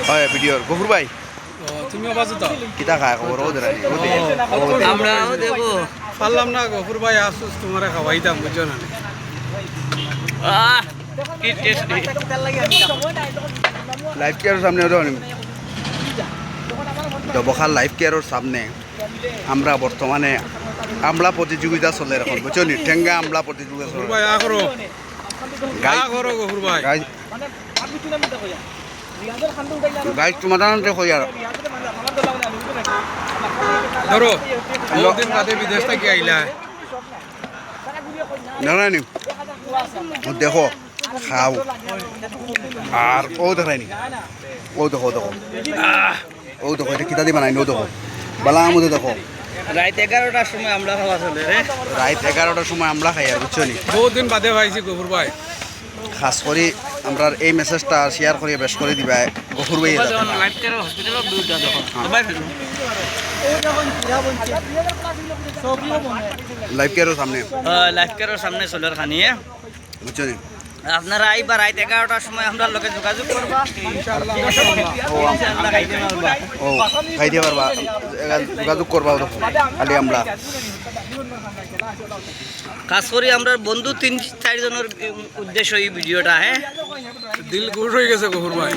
হয় ভিডিওর গফুর ভাই তুমিও বাজো তো কিতা খায় খবর ওদের আমরাও দেবো পারলাম না গফুর ভাই আসুস তোমার খাওয়াইতাম বুঝছো না কি টেস্টি লাইফ কেয়ারের সামনে দবখাল লাইফ কেয়ারের সামনে আমরা বর্তমানে আমলা প্রতিযোগিতা চলে এখন বুঝছো নি ঠেঙ্গা আমলা প্রতিযোগিতা গফুর চলে ভাই করো করো গফুর ভাই গাইজ তোমার জানাতে কই আর ধরো বহুদিন বাদে বিদেশ থেকে আইলা জানি দেখো খাও আর ও দেখায়নি ও দেখো দেখো ও দেখো এটা কিতা দিয়ে বানাইনি ও দেখো বালার মধ্যে দেখো রাত 11টার সময় আমরা খাওয়া চলে রে রাত 11টার সময় আমরা খাই আর বুঝছো নি বহুদিন বাদে পাইছি গফুর ভাই খাস করে আমরা এই মেসেজটা শেয়ার করে বেশ করে দিবা গফুর ভাই লাইফ কেয়ার হসপিটালত দুইটা দেখো সবাই ফেলো লাইফ কেয়ারের সামনে লাইফ কেয়ারের সামনে চলের খানিয়ে বুঝছো নি আপনারা আইবা রাত 11টার সময় আমরা লোকে যোগাযোগ করবা ইনশাআল্লাহ খাইতে পারবা ও খাইতে পারবা যোগাযোগ করবা খালি আমরা খাস করে আমরা বন্ধু 3-4 জনের উদ্দেশ্য এই ভিডিওটা হ্যাঁ দিল গুড় হয়ে গেছে গফুর ভাই